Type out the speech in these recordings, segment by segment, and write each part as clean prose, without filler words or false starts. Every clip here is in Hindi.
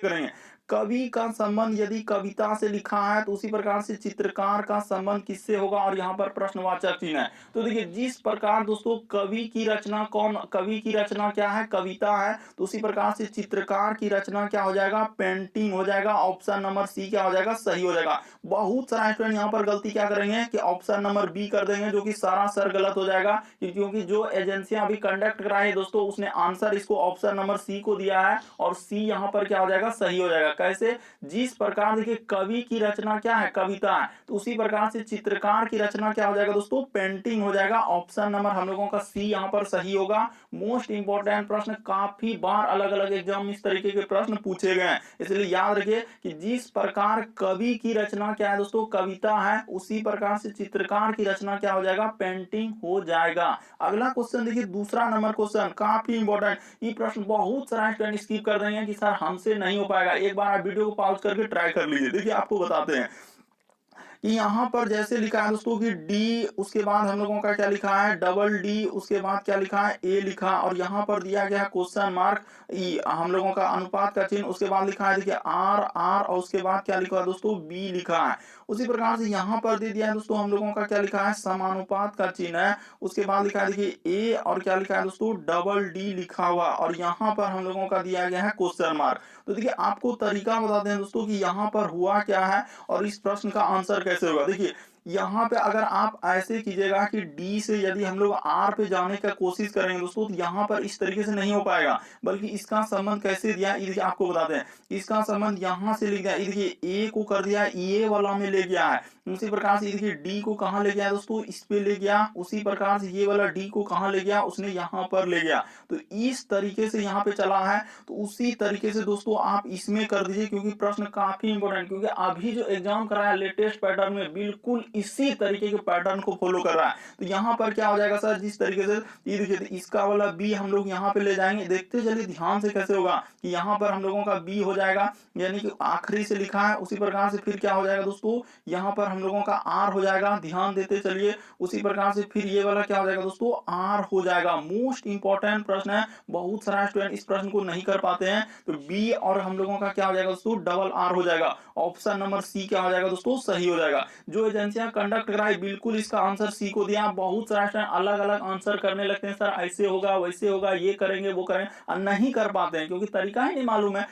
करेंगे। कवि का संबंध यदि कविता से लिखा है तो उसी प्रकार से चित्रकार का संबंध किससे होगा और यहाँ पर प्रश्नवाचक चिन्ह है। तो देखिए जिस प्रकार दोस्तों कवि की रचना क्या है, कविता है, तो उसी प्रकार से चित्रकार की रचना क्या हो जाएगा, पेंटिंग हो जाएगा। ऑप्शन नंबर सी क्या हो जाएगा, सही हो जाएगा। बहुत सारा स्टूडेंट यहाँ पर गलती क्या करेंगे कि ऑप्शन नंबर बी कर देंगे, जो कि सरासर गलत हो जाएगा, क्योंकि जो एजेंसियां अभी कंडक्ट कराई है दोस्तों उसने आंसर इसको ऑप्शन नंबर सी को दिया है और सी यहाँ पर क्या हो जाएगा, सही हो जाएगा। कैसे, जिस प्रकार देखिए कवि की रचना क्या है, कविता है, तो उसी प्रकार से चित्रकार की रचना क्या हो जाएगा दोस्तों, पेंटिंग हो जाएगा। ऑप्शन नंबर हम लोगों का सी यहाँ पर सही होगा। मोस्ट इंपॉर्टेंट प्रश्न, काफी बार अलग अलग एग्जाम इस तरीके के प्रश्न पूछे गए हैं, इसलिए याद रखिए कि जिस प्रकार कवि की रचना क्या है दोस्तों, कविता है, उसी प्रकार से चित्रकार की रचना क्या हो जाएगा, पेंटिंग हो जाएगा। अगला क्वेश्चन देखिए, दूसरा नंबर क्वेश्चन काफी इंपॉर्टेंट। ये प्रश्न बहुत सारा स्टूडेंट स्किप कर देंगे कि सर हमसे नहीं हो पाएगा। एक बार आप वीडियो को पॉज करके ट्राई कर लीजिए। देखिए आपको बताते हैं कि यहाँ पर जैसे लिखा है दोस्तों कि डी, उसके बाद हम लोगों का क्या लिखा है, डबल डी, उसके बाद क्या लिखा है, ए लिखा, और यहाँ पर दिया गया है क्वेश्चन मार्क ई, हम लोगों का अनुपात का चिन्ह, उसके बाद लिखा है देखिए आर आर, और उसके बाद क्या लिखा है दोस्तों, बी लिखा है। उसी प्रकार से यहाँ पर दे दिया है दोस्तों हम लोगों का क्या लिखा है, समानुपात का चिन्ह है। उसके बाद लिखा है देखिए ए, और क्या लिखा है दोस्तों, डबल डी लिखा हुआ, और यहाँ पर हम लोगों का दिया गया है क्वेश्चन मार्क। तो देखिए आपको तरीका बताते हैं दोस्तों कि यहाँ पर हुआ क्या है और इस प्रश्न का आंसर कैसे होगा। देखिए यहाँ पे अगर आप ऐसे कीजिएगा कि डी से यदि हम लोग आर पे जाने का कोशिश करेंगे दोस्तों, तो यहाँ पर इस तरीके से नहीं हो पाएगा, बल्कि इसका संबंध कैसे दिया ये देखिए आपको बताते हैं। इसका संबंध यहाँ से ले गया, ये देखिए ए को कर दिया, ये वाला में ले गया है। उसी प्रकार से देखिए डी को कहाँ ले गया दोस्तों, इस पे ले गया। उसी प्रकार से ये वाला डी को कहाँ ले गया, उसने यहाँ पर ले गया। तो इस तरीके से यहाँ पे चला है, तो उसी तरीके से दोस्तों आप इसमें कर दीजिए, क्योंकि प्रश्न काफी इंपॉर्टेंट, क्योंकि अभी जो एग्जाम कराया लेटेस्ट पैटर्न में बिल्कुल इसी तरीके के पैटर्न को फॉलो कर रहा है। तो यहाँ पर क्या हो जाएगा सर, जिस तरीके से ये देखिए इसका वाला बी हम लोग यहाँ पे ले जाएंगे, देखते चलिए ध्यान से कैसे होगा कि यहाँ पर हम लोगों का बी हो जाएगा, यानी कि आखिरी से लिखा है। उसी प्रकार से फिर क्या हो जाएगा दोस्तों, यहाँ पर हम लोगों का आर हो जाएगा, ध्यान देते चलिए। उसी प्रकार से फिर ये वाला क्या हो जाएगा दोस्तों, आर हो जाएगा। मोस्ट इंपॉर्टेंट प्रश्न है, बहुत सारा स्टूडेंट इस प्रश्न को नहीं कर पाते हैं। तो बी और हम लोगों का क्या हो जाएगा दोस्तों, डबल आर हो जाएगा। ऑप्शन नंबर सी क्या हो जाएगा दोस्तों, सही हो जाएगा। जो एजेंसियां कंडक्ट कराई बिल्कुल इसका आंसर सी को दिया। बहुत सारा स्टूडेंट अलग अलग आंसर करने लगते हैं, सर ऐसे होगा वैसे होगा, ये करेंगे वो करेंगे, और नहीं कर पाते हैं क्योंकि तरीका ही नहीं मालूम है।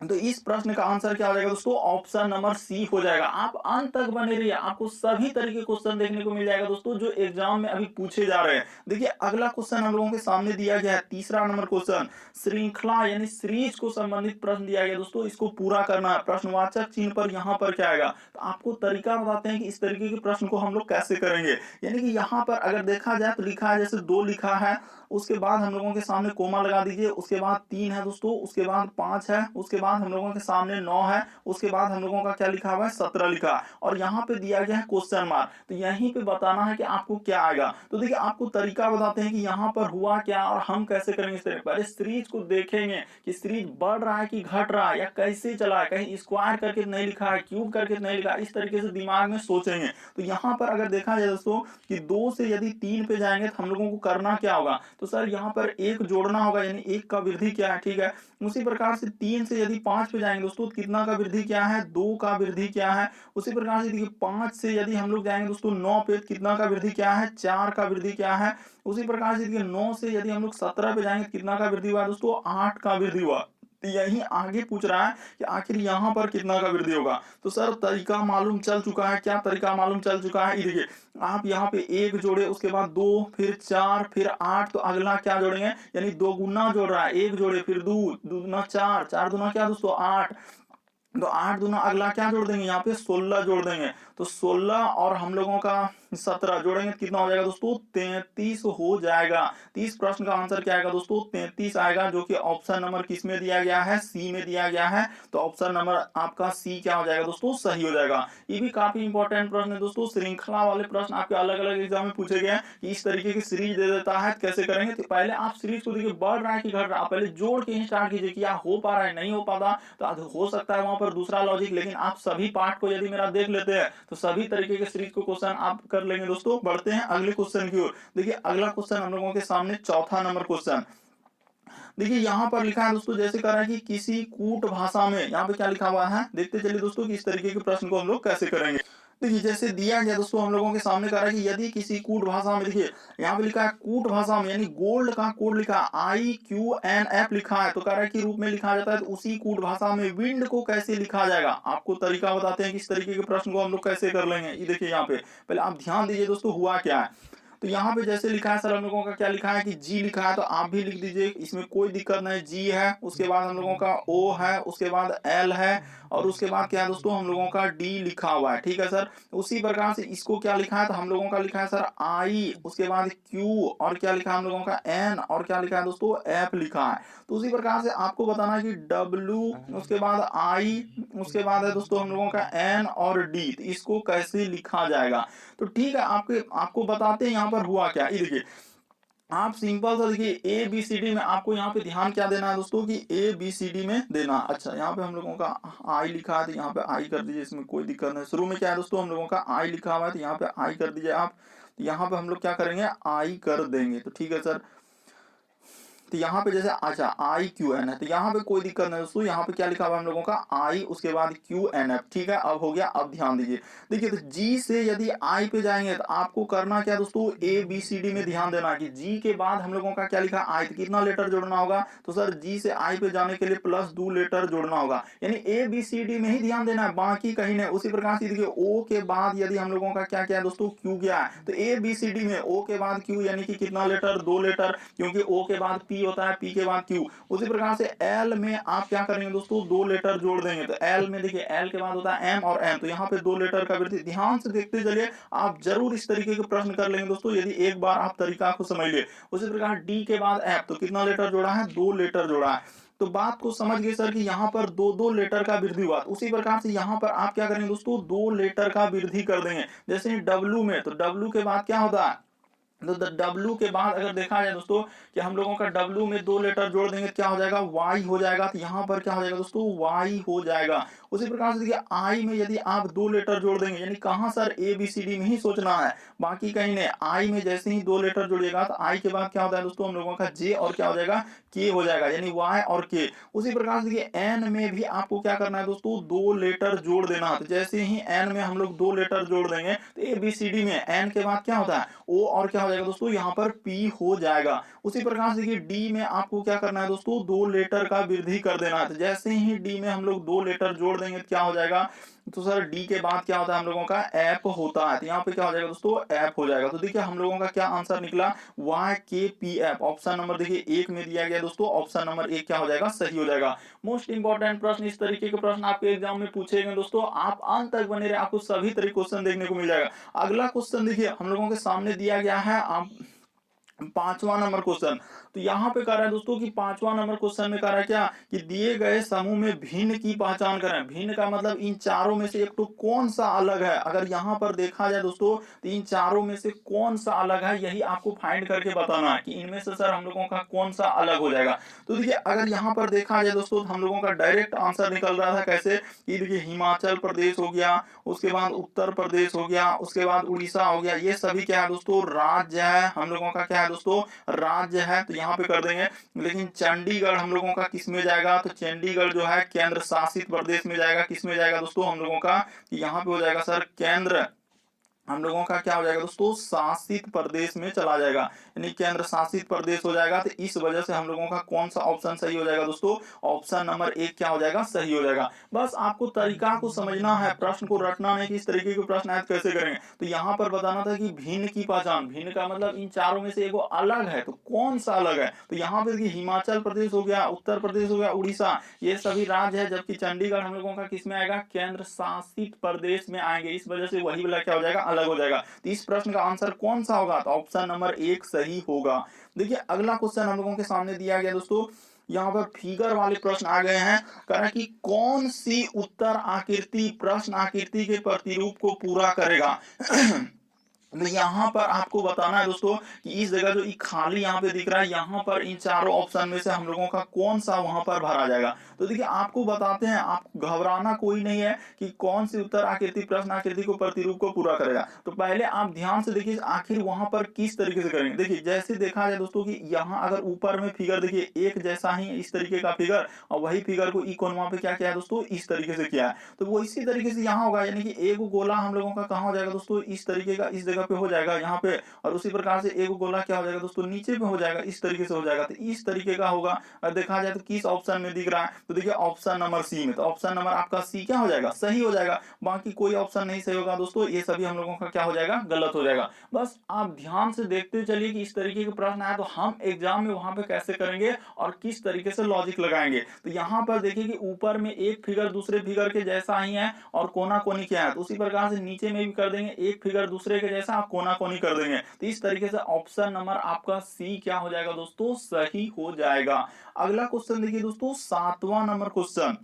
तो इस प्रश्न का आंसर क्या हो जाएगा दोस्तों, ऑप्शन नंबर सी हो जाएगा। आप अंत तक बने रहिए, आपको सभी तरीके क्वेश्चन देखने को मिल जाएगा दोस्तों जो एग्जाम में अभी पूछे जा रहे हैं। देखिए अगला क्वेश्चन हम लोगों के सामने दिया गया है, तीसरा नंबर क्वेश्चन। श्रृंखला यानी सीरीज को संबंधित प्रश्न दिया गया दोस्तों, इसको पूरा करना है। प्रश्नवाचक चिन्ह पर यहाँ पर क्या आएगा, तो आपको तरीका बताते हैं कि इस तरीके के प्रश्न को हम लोग कैसे करेंगे। यानी कि यहाँ पर अगर देखा जाए तो लिखा है जैसे 2 लिखा है, उसके बाद हम लोगों के सामने कोमा लगा दीजिए, उसके बाद 3 है दोस्तों, उसके बाद 5 है, उसके बाद हम लोगों के सामने 9 है, उसके बाद हम लोगों का क्या लिखा हुआ है, 17 लिखा है, और यहाँ पे दिया गया है क्वेश्चन मार्क। तो यहीं पे बताना है कि आपको क्या आएगा। तो देखिए आपको तरीका बताते हैं कि यहाँ पर हुआ क्या और हम कैसे करेंगे। पहले सीरीज को देखेंगे कि सीरीज बढ़ रहा है कि घट रहा है या कैसे चला है, कहीं स्क्वायर करके नहीं लिखा है, क्यूब करके नहीं लिखा है, इस तरीके से दिमाग में सोचेंगे। तो यहाँ पर अगर देखा जाए दोस्तों कि 2 से यदि 3 पे जाएंगे तो हम लोगों को करना क्या होगा, तो सर यहाँ पर 1 जोड़ना होगा, यानी 1 का वृद्धि क्या है, ठीक है। उसी प्रकार से 3 से यदि 5 पे जाएंगे दोस्तों, कितना का वृद्धि क्या है, 2 का वृद्धि क्या है। उसी प्रकार से देखिए 5 से यदि हम लोग जाएंगे दोस्तों 9 पे, कितना का वृद्धि क्या है, 4 का वृद्धि क्या है। उसी प्रकार से देखिए 9 से यदि हम लोग 17 पे जाएंगे, कितना का वृद्धि हुआ दोस्तों, 8 का वृद्धि हुआ। तो यही आगे पूछ रहा है कि आखिर यहाँ पर कितना का वृद्धि होगा। तो सर तरीका मालूम चल चुका है, क्या तरीका मालूम चल चुका है, ये देखिए आप यहाँ पे 1 जोड़े, उसके बाद 2, फिर 4, फिर 8, तो अगला क्या जोड़ेंगे, यानी 2 गुना जोड़ रहा है, 1 जोड़े, फिर 2, 2 दूना 4, 4 दूना क्या दोस्तों 8, तो 8 दूना अगला क्या जोड़ देंगे, यहाँ पे 16 जोड़ देंगे। तो 16 और हम लोगों का 17 जोड़ेंगे तो कितना हो जाएगा दोस्तों, 33 हो जाएगा। 30 प्रश्न का आंसर क्या आएगा दोस्तों, 33 आएगा, जो कि ऑप्शन नंबर किस में दिया गया है, सी में दिया गया है। तो ऑप्शन नंबर आपका सी क्या हो जाएगा दोस्तों, सही हो जाएगा। ये भी काफी इंपॉर्टेंट प्रश्न है दोस्तों। श्रृंखला वाले प्रश्न आपके अलग अलग एग्जाम में पूछे गए हैं कि इस तरीके की सीरीज दे देता है, कैसे करेंगे। तो पहले आप सीरीज को देखिए बढ़ रहा है कि घट रहा है, पहले जोड़ के स्टार्ट कीजिए कि हो पा रहा है, नहीं हो पाता तो हो सकता है वहां पर दूसरा लॉजिक, लेकिन आप सभी पार्ट को यदि मेरा देख लेते हैं तो सभी तरीके के सीरीज को क्वेश्चन आप कर लेंगे दोस्तों। बढ़ते हैं अगले क्वेश्चन की ओर। देखिए अगला क्वेश्चन हम लोगों के सामने चौथा नंबर क्वेश्चन। देखिए यहाँ पर लिखा है दोस्तों, जैसे कह रहा है कि किसी कूट भाषा में, यहाँ पे क्या लिखा हुआ है देखते चलिए दोस्तों कि इस तरीके के प्रश्न को हम लोग कैसे करेंगे। देखिए जैसे दिया गया दोस्तों हम लोगों के सामने कह रहा है कि यदि किसी कूट भाषा में, देखिए यहाँ पे लिखा है कूट भाषा में, यानी गोल्ड का कोड लिखा है IQNF लिखा है, तो कह रहा है कि रूप में लिखा जाता है, तो उसी कूट भाषा में विंड को कैसे लिखा जाएगा। आपको तरीका बताते हैं कि इस तरीके के प्रश्न को हम लोग कैसे कर लेंगे। ये देखिए यहाँ पे पहले आप ध्यान दीजिए दोस्तों हुआ क्या है। तो यहाँ पे जैसे लिखा है सर, हम लोगों का क्या लिखा है कि जी लिखा है, तो आप भी लिख दीजिए, इसमें कोई दिक्कत नहीं। जी है, उसके बाद हम लोगों का ओ है, उसके बाद एल है, और उसके बाद क्या है दोस्तों हम लोगों का डी लिखा हुआ है। ठीक है सर, उसी प्रकार से इसको क्या लिखा है, तो हम लोगों का लिखा है सर आई, उसके बाद क्यू, और क्या लिखा है हम लोगों का एन, और क्या लिखा है दोस्तों एफ लिखा है। तो उसी प्रकार से आपको बताना है कि डब्ल्यू, उसके बाद आई, उसके बाद है दोस्तों हम लोगों का एन और डी, तो इसको कैसे लिखा जाएगा। तो ठीक है, आपको बताते हैं यहाँ पर हुआ क्या। ये देखिए आप सिंपल सा देखिए ABCD में आपको यहाँ पे ध्यान क्या देना है दोस्तों कि ABCD में देना। अच्छा यहाँ पे हम लोगों का आई लिखा है, तो यहाँ पे आई कर दीजिए, इसमें कोई दिक्कत नहीं। शुरू में क्या है दोस्तों हम लोगों का आई लिखा हुआ है, तो यहाँ पे आई कर दीजिए आप। तो यहाँ पे हम लोग क्या करेंगे, आई कर देंगे। तो ठीक है सर, तो यहाँ पे जैसे अच्छा IQN है, तो यहाँ पे कोई दिक्कत नहीं दोस्तों, यहाँ पे क्या लिखा हुआ है हम लोगों का आई, उसके बाद QNF। ठीक है, अब हो गया। अब ध्यान दीजिए, देखिए तो G से यदि I पे जाएंगे तो आपको करना क्या दोस्तों, ABCD में ध्यान देना कि G के बाद हम लोगों का क्या लिखा I, तो कितना लेटर जोड़ना होगा, तो सर G से I पे जाने के लिए +2 लेटर जोड़ना होगा, यानी ABCD में ही ध्यान देना है, बाकी कहीं नहीं। उसी प्रकार से देखिए O के बाद यदि हम लोगों का क्या क्या है दोस्तों, Q गया है, तो ABCD में O के बाद Q यानी कि कितना लेटर, 2 लेटर, क्योंकि O के बाद P होता है, P के बाद Q। उसी प्रकार से L में आप क्या करेंगे दोस्तों, 2 लेटर जोड़ देंगे, तो L में देखिए L के बाद होता है M और M, तो यहाँ पे 2 लेटर का वृद्धि। ध्यान से देखते चलिए, आप जरूर इस तरीके के प्रश्न कर लेंगे दोस्तों यदि एक बार आप तरीका को समझ लिए। उसी प्रकार D के बाद F, तो कितना लेटर जोड़ा है, 2 लेटर जोड़ा है। तो बात को समझ गए सर कि यहाँ पर 2-2 लेटर का वृद्धि हुआ। उसी प्रकार से यहाँ पर आप क्या करेंगे दोस्तों, 2 लेटर का वृद्धि कर देंगे। जैसे W में, तो W के बाद क्या होता है, तो W के बाद अगर देखा जाए दोस्तों कि हम लोगों का W में 2 लेटर जोड़ देंगे, क्या हो जाएगा, Y हो जाएगा। तो यहाँ पर क्या हो जाएगा दोस्तों, Y हो जाएगा। उसी प्रकार से देखिए I में यदि आप 2 लेटर जोड़ देंगे, यानी कहाँ सर, ABCD में ही सोचना है, बाकी कहीं नहीं। I में जैसे ही 2 लेटर जोड़िएगा, तो I के बाद क्या होता है दोस्तों हम लोगों का J, और क्या हो जाएगा, K हो जाएगा, यानी Y और K। उसी प्रकार से देखिए N में भी आपको क्या करना है दोस्तों, 2 लेटर जोड़ देना। तो जैसे ही N में हम लोग 2 लेटर जोड़ देंगे, तो ABCD में N के बाद क्या होता है, O, और क्या हो जाएगा दोस्तों यहाँ पर P हो जाएगा। उसी प्रकार से देखिए D में आपको क्या करना है दोस्तों, 2 लेटर का वृद्धि कर देना है। तो जैसे ही D में हम लोग 2 लेटर जोड़ देंगे, तो क्या हो जाएगा, तो सर D के बाद क्या होता है हम लोगों का ऐप होता है, तो यहाँ पे क्या हो जाएगा दोस्तों, ऐप हो जाएगा। तो देखिए हम लोगों का क्या आंसर निकला, YKPF। ऑप्शन नंबर देखिए 1 में दिया गया दोस्तों, ऑप्शन नंबर 1 क्या हो जाएगा, सही हो जाएगा। मोस्ट इंपॉर्टेंट प्रश्न, इस तरीके के प्रश्न आपके एग्जाम में पूछे गए दोस्तों, आप अंत तक बने रहे, आपको सभी तरह क्वेश्चन देखने को मिल जाएगा। अगला क्वेश्चन देखिए हम लोगों के सामने दिया गया है, आप 5वां नंबर क्वेश्चन। तो यहाँ पे कह रहा है दोस्तों कि 5वां नंबर क्वेश्चन में कह रहा है क्या कि दिए गए समूह में भिन्न की पहचान करें। भिन्न का मतलब इन चारों में से एक तो कौन सा अलग है। अगर यहाँ पर देखा जाए दोस्तों, तो इन चारों में से कौन सा अलग है, यही आपको फाइंड करके बताना है कि इनमें से सर हम लोगों का कौन सा अलग हो जाएगा। तो देखिए अगर यहाँ पर देखा जाए दोस्तों, हम लोगों का डायरेक्ट आंसर निकल रहा था कैसे, कि देखिए हिमाचल प्रदेश हो गया, उसके बाद उत्तर प्रदेश हो गया, उसके बाद उड़ीसा हो गया, ये सभी क्या है दोस्तों, राज्य है, हम लोगों का क्या है दोस्तों, राज्य है। तो यहाँ पे कर देंगे। लेकिन चंडीगढ़ हम लोगों का किस में जाएगा, तो चंडीगढ़ जो है केंद्र शासित प्रदेश में जाएगा। किस में जाएगा दोस्तों हम लोगों का, यहाँ पे हो जाएगा सर केंद्र, हम लोगों का क्या हो जाएगा दोस्तों, शासित प्रदेश में चला जाएगा, यानी केंद्र शासित प्रदेश हो जाएगा। तो इस वजह से हम लोगों का कौन सा ऑप्शन सही हो जाएगा दोस्तों, ऑप्शन नंबर 1 क्या हो जाएगा, सही हो जाएगा। बस आपको तरीका को समझना है, प्रश्न को रटना नहीं कि इस तरीके के प्रश्न आए कैसे करेंगे। तो यहाँ पर बताना था कि भिन्न की पहचान, भिन्न का मतलब इन चारों में से एगो अलग है, तो कौन सा अलग है। तो यहाँ पे देखिए हिमाचल प्रदेश हो गया, उत्तर प्रदेश हो गया, उड़ीसा, ये सभी राज्य है, जबकि चंडीगढ़ हम लोगों का किस में आएगा, केंद्र शासित प्रदेश में आएंगे। इस वजह से वही वाला क्या हो जाएगा, अलग हो जाएगा। तो इस प्रश्न का आंसर कौन सा होगा, तो ऑप्शन नंबर 1 सही होगा। देखिए अगला क्वेश्चन हम लोगों के सामने दिया गया दोस्तों, यहाँ पर फिगर वाले प्रश्न आ गए हैं। कह रहा कि कौन सी उत्तर आकृति प्रश्न आकृति के प्रतिरूप को पूरा करेगा। तो यहाँ पर आपको बताना है दोस्तों कि इस जगह जो ये खाली यहाँ पे दिख रहा है, यहाँ पर इन चारों ऑप्शन में से हम लोगों का कौन-सा वहाँ पर भरा जाएगा। तो देखिए आपको बताते हैं, आपको घबराना कोई नहीं है कि कौन-सी उत्तर आकृति प्रश्न आकृति को प्रतिरूप को पूरा करेगा। तो पहले आप ध्यान से देखिए आखिर वहाँ पर किस तरीके से करेंगे। देखिए जैसे देखा जाए दोस्तों कि यहाँ अगर ऊपर में फिगर देखिए एक जैसा ही इस तरीके का फिगर और वही फिगर को इकोन वहाँ पे क्या किया है दोस्तों, इस तरीके से किया है। तो वो इसी तरीके से यहाँ होगा, यानी कि एक गोला हम लोगों का कहाँ हो जाएगा दोस्तों, इस तरीके का इस जगह पे हो जाएगा यहाँ पे, और उसी प्रकार से एक गोला क्या हो जाएगा दोस्तों, नीचे पे हो जाएगा, इस तरीके से हो जाएगा। तो इस तरीके का होगा। देखा जाए तो किस ऑप्शन में दिख रहा है, तो देखिए ऑप्शन नंबर सी में। तो ऑप्शन नंबर आपका सी क्या हो जाएगा, सही हो जाएगा। बाकी कोई ऑप्शन नहीं सही होगा दोस्तों, ये सभी हम लोगों का क्या हो जाएगा, गलत हो जाएगा। बस आप ध्यान से देखते चलिए कि इस तरीके के प्रश्न आए तो हम एग्जाम में वहां पे कैसे करेंगे और किस तरीके से लॉजिक लगाएंगे। तो यहाँ पर देखिए कि ऊपर में एक फिगर दूसरे फिगर के जैसा ही है और कोना कोनी क्या है, तो उसी प्रकार से नीचे में भी कर देंगे, एक फिगर दूसरे के जैसा आप कोना कोनी कर देंगे। तो इस तरीके से ऑप्शन नंबर आपका सी क्या हो जाएगा दोस्तों, सही हो जाएगा। अगला क्वेश्चन देखिए दोस्तों, 7वां नंबर क्वेश्चन।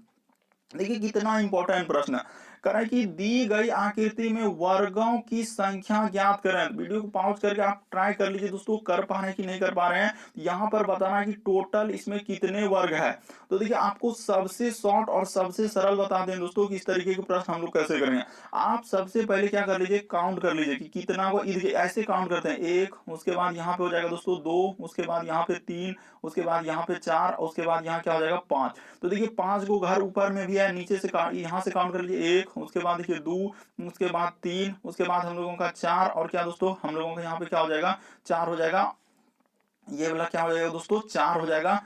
देखिए कितना इंपॉर्टेंट प्रश्न है। कह रहा है कि दी गई आकृति में वर्गों की संख्या ज्ञात करें। वीडियो को पॉज करके आप ट्राई कर लीजिए दोस्तों, कर पा रहे हैं कि नहीं कर पा रहे हैं। यहाँ पर बताना है कि टोटल इसमें कितने वर्ग है। तो देखिए आपको सबसे शॉर्ट और सबसे सरल बता दें दोस्तों कि इस तरीके के प्रश्न हम लोग कैसे करेंगे। आप सबसे पहले क्या कर लीजिए, काउंट कर लीजिए कि कितना को, ऐसे काउंट करते हैं, एक, उसके बाद यहाँ पे हो जाएगा दोस्तों दो, उसके बाद यहाँ पे तीन, उसके बाद यहाँ पे चार, उसके बाद यहाँ क्या हो जाएगा पांच। तो देखिए पांच को घर ऊपर में भी है, नीचे से यहाँ से काउंट कर लीजिए, एक, उसके बाद देखिए दो, उसके बाद तीन, उसके बाद हम लोगों का चार, और क्या दोस्तों हम लोगों का यहाँ पे क्या हो जाएगा, चार हो जाएगा। ये वाला क्या हो जाएगा दोस्तों, चार हो जाएगा।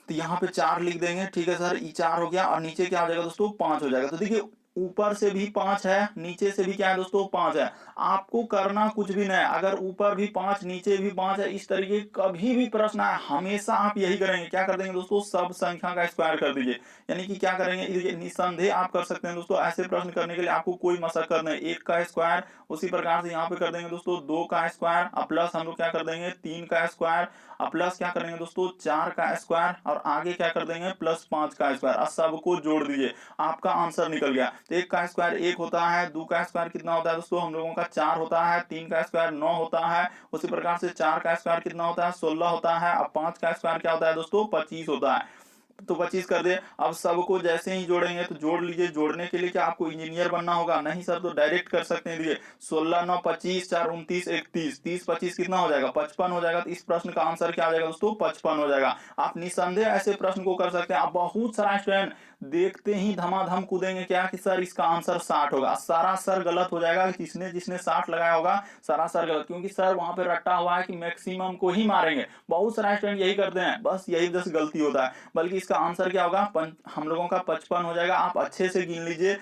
तो यहाँ पे चार लिख देंगे, ठीक है सर, ये चार हो गया, और नीचे क्या हो जाएगा दोस्तों, पांच हो जाएगा। तो देखिए ऊपर से भी पांच है, नीचे से भी क्या है दोस्तों, पांच है। आपको करना कुछ भी नहीं है, अगर ऊपर भी पांच नीचे भी पांच है, इस तरीके कभी भी प्रश्न आए हमेशा आप यही करेंगे, क्या कर देंगे दोस्तों, सब संख्या का स्क्वायर कर दीजिए। यानी कि क्या करेंगे, ये निसंदेह आप कर सकते हैं दोस्तों। ऐसे प्रश्न करने के लिए आपको कोई मशक्कत नहीं। एक का स्क्वायर, उसी प्रकार से यहाँ पे कर देंगे दोस्तों दो का स्क्वायर, और प्लस हम लोग क्या कर देंगे, तीन का स्क्वायर, और प्लस क्या करेंगे दोस्तों, चार का स्क्वायर, और आगे क्या कर देंगे, प्लस पांच का स्क्वायर, और सबको जोड़ दीजिए, आपका आंसर निकल गया। तो एक का स्क्वायर एक होता है, दो का स्क्वायर कितना होता है दोस्तों हम लोगों का, चार होता है, तीन का स्क्वायर नौ होता है, उसी प्रकार से चार का स्क्वायर कितना होता है, 16 होता है, और पांच का स्क्वायर क्या होता है दोस्तों, 25 होता है। तो 25 कर दे। अब सबको जैसे ही जोड़ेंगे तो जोड़ लीजिए। जोड़ने के लिए क्या आपको इंजीनियर बनना होगा, नहीं सर तो डायरेक्ट कर सकते हैं। देखिए 16 9 25, 4 29, 31, 30 25 कितना हो जाएगा, 55 हो जाएगा। तो इस प्रश्न का आंसर क्या आ जाएगा दोस्तों, 55 हो जाएगा। आप निसंदेह ऐसे प्रश्न को कर सकते हैं। आप बहुत सारा स्टूडेंट देखते ही धमाधम कूदेंगे क्या कि सर इसका आंसर 60 होगा, सारा सर गलत हो जाएगा। जिसने जिसने 60 लगाया होगा सारा सर गलत, क्योंकि सर वहां पे रटा हुआ है कि मैक्सिमम को ही मारेंगे। बहुत सारा स्टूडेंट यही करते हैं, बस यही वजह से गलती होता है। बल्कि इसका आंसर क्या होगा, हम लोगों का 55 हो जाएगा। आप अच्छे से गिन लीजिए,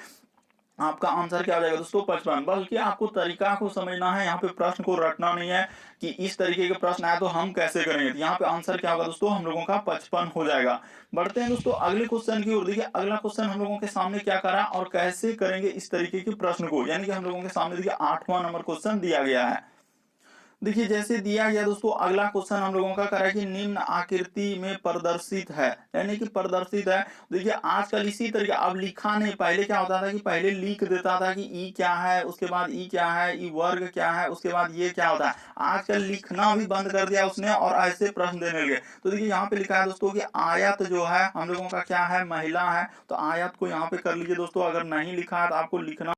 आपका आंसर क्या हो जाएगा दोस्तों, 55। बल्कि आपको तरीका को समझना है, यहाँ पे प्रश्न को रटना नहीं है कि इस तरीके के प्रश्न आए तो हम कैसे करेंगे। तो यहाँ पे आंसर क्या होगा दोस्तों, हम लोगों का 55 हो जाएगा। बढ़ते हैं दोस्तों अगले क्वेश्चन की ओर। देखिए अगला क्वेश्चन हम लोगों के सामने क्या करा और कैसे करेंगे इस तरीके के प्रश्न को, यानी कि हम लोगों के सामने देखिए 8वां नंबर क्वेश्चन दिया गया है। देखिए जैसे दिया गया दोस्तों, अगला क्वेश्चन हम लोगों का करा कि निम्न आकृति में प्रदर्शित है, यानी कि प्रदर्शित है। देखिए आजकल इसी तरीके, अब लिखा नहीं, पहले क्या होता था कि पहले लिख देता था कि ई क्या है, उसके बाद ई क्या है, ई वर्ग क्या है, उसके बाद ये क्या होता है। आजकल लिखना भी बंद कर दिया उसने और ऐसे प्रश्न देने लगे। तो देखिए यहाँ पे लिखा है दोस्तों कि आयत जो है हम लोगों का क्या है, महिला है। तो आयत को यहाँ पे कर लीजिए दोस्तों। अगर नहीं लिखा है तो आपको लिखना